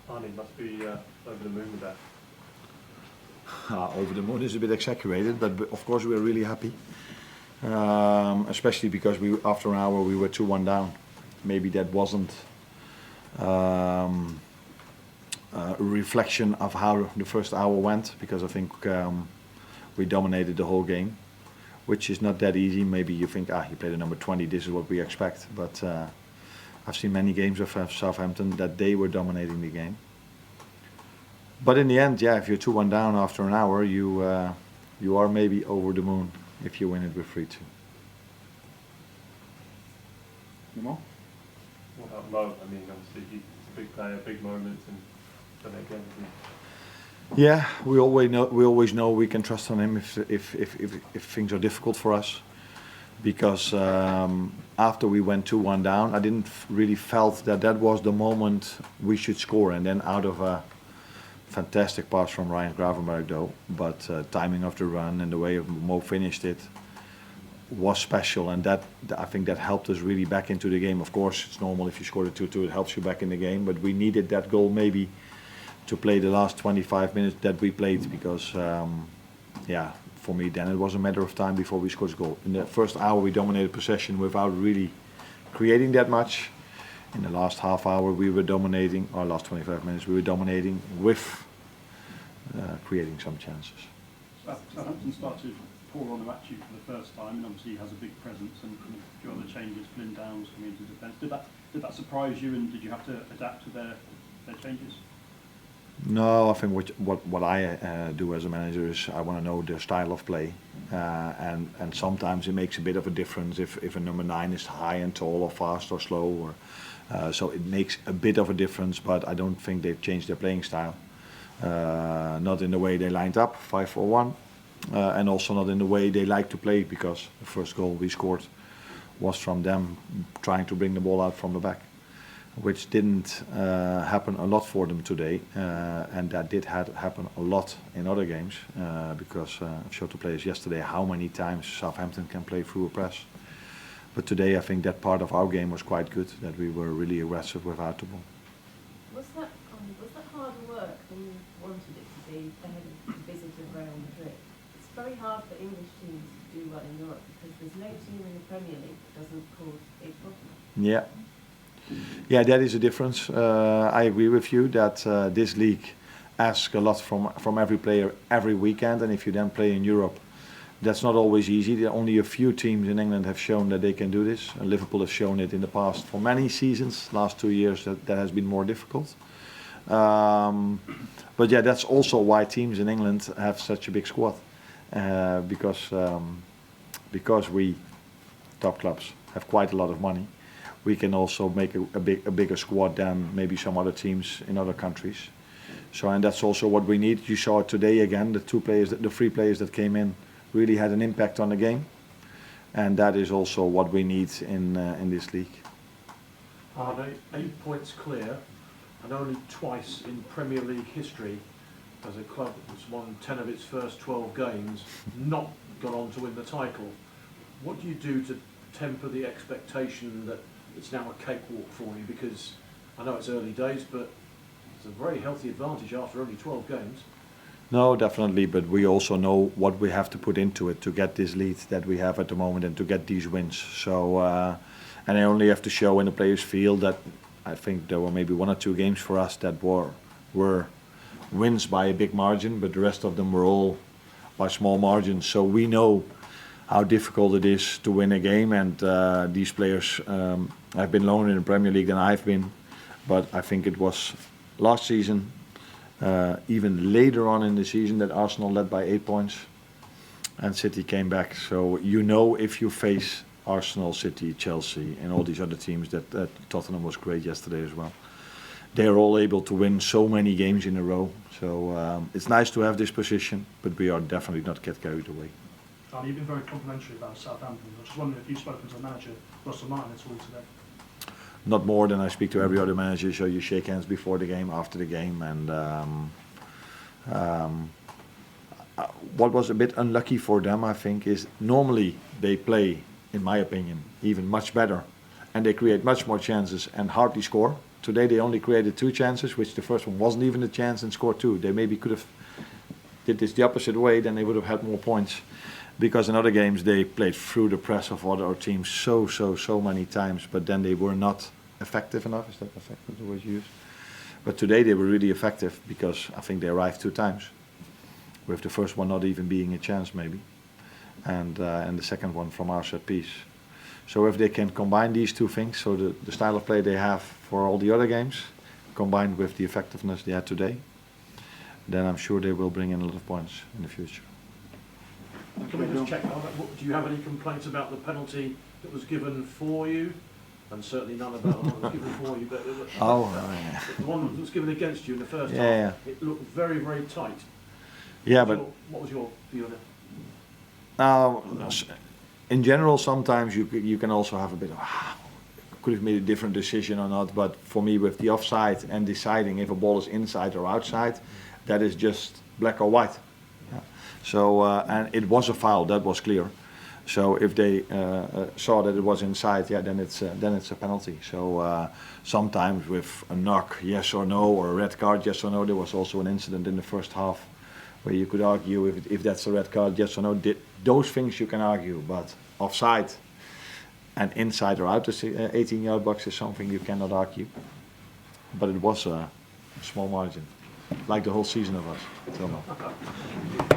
Arne must be over the moon with that. Over the moon is a bit exaggerated, but of course we are really happy. Especially because after an hour we were 2-1 down. Maybe that wasn't a reflection of how the first hour went, because I think we dominated the whole game, which is not that easy. Maybe you think, he played a number 20, this is what we expect. But I've seen many games of Southampton that they were dominating the game. But in the end, if you're 2-1 down after an hour, you are maybe over the moon if you win it with 3-2. No more? What about Mo? I mean, obviously he's a big player, big moments, and then again. Yeah, we always know we can trust on him if things are difficult for us. Because after we went 2-1 down, I didn't really felt that was the moment we should score, and then out of a fantastic pass from Ryan Gravenberg though, but timing of the run and the way Mo finished it was special, and that I think that helped us really back into the game. Of course, it's normal if you score a 2-2, it helps you back in the game, but we needed that goal maybe to play the last 25 minutes that we played, because for me then it was a matter of time before we scored a goal. In the first hour we dominated possession without really creating that much. In the last half hour we were dominating, or last 25 minutes we were dominating with creating some chances. Southampton started poor on the match for the first time, and obviously he has a big presence, and a few other changes, Flynn Downs coming into defence. Did that surprise you, and did you have to adapt to their changes? No, I think what I do as a manager is I want to know their style of play, and sometimes it makes a bit of a difference if a number 9 is high and tall or fast or slow, or so it makes a bit of a difference. But I don't think they've changed their playing style, not in the way they lined up 5-4-1, and also not in the way they like to play, because the first goal we scored was from them trying to bring the ball out from the back, which didn't happen a lot for them today, and that did happen a lot in other games, because I've showed the players yesterday how many times Southampton can play through a press. But today I think that part of our game was quite good, that we were really aggressive without the ball. Was that hard work when you wanted it to be ahead of the visit of Real Madrid? It's very hard for English teams to do well in Europe, because there's no team in the Premier League that doesn't cause big problems. Yeah, that is a difference. I agree with you that this league asks a lot from every player every weekend, and if you then play in Europe, that's not always easy. There are only a few teams in England have shown that they can do this. And Liverpool has shown it in the past for many seasons. Last 2 years that has been more difficult. But that's also why teams in England have such a big squad, because we top clubs have quite a lot of money. We can also make a bigger squad than maybe some other teams in other countries. So, and that's also what we need. You saw it today again. The 3 players that came in really had an impact on the game, and that is also what we need in this league. Are they 8 points clear, and only twice in Premier League history has a club that's won 10 of its first 12 games not gone on to win the title? What do you do to temper the expectation that it's now a cakewalk for you? Because I know it's early days, but it's a very healthy advantage after only 12 games. No, definitely, but we also know what we have to put into it to get this lead that we have at the moment and to get these wins. So, and I only have to show in the players' field that I think there were maybe 1 or 2 games for us that were wins by a big margin, but the rest of them were all by small margins. So we know how difficult it is to win a game, and these players have been longer in the Premier League than I've been, but I think it was last season, even later on in the season, that Arsenal led by 8 points and City came back. So you know, if you face Arsenal, City, Chelsea and all these other teams, that Tottenham was great yesterday as well. They're all able to win so many games in a row. So it's nice to have this position, but we are definitely not get carried away. You've been very complimentary about Southampton. I was just wondering if you've spoken to the manager, Russell Martin, at all today. Not more than I speak to every other manager. So you shake hands before the game, after the game, and what was a bit unlucky for them, I think, is normally they play, in my opinion, even much better, and they create much more chances and hardly score. Today they only created 2 chances, which the first one wasn't even a chance, and scored 2. They maybe could have did this the opposite way, then they would have had more points. Because in other games they played through the press of other teams so many times, but then they were not effective enough. Is that effective, the word you use? But today they were really effective, because I think they arrived 2 times, with the first one not even being a chance maybe, and the second one from our set piece. So if they can combine these 2 things, so the style of play they have for all the other games, combined with the effectiveness they had today, then I'm sure they will bring in a lot of points in the future. Can we just check on that? Do you have any complaints about the penalty that was given for you? And certainly none about the one that was given for you, but the one that was given against you in the first half, it looked very, very tight. Yeah, What was your view on it? Now, in general, sometimes you can also have a bit of, could have made a different decision or not, but for me, with the offside and deciding if a ball is inside or outside, that is just black or white. Yeah. So, and it was a foul, that was clear. So if they saw that it was inside, then it's a penalty. So sometimes with a knock, yes or no, or a red card, yes or no. There was also an incident in the first half where you could argue if that's a red card, yes or no. Those things you can argue, but offside and inside or out the 18-yard box is something you cannot argue. But it was a small margin, like the whole season of us till now.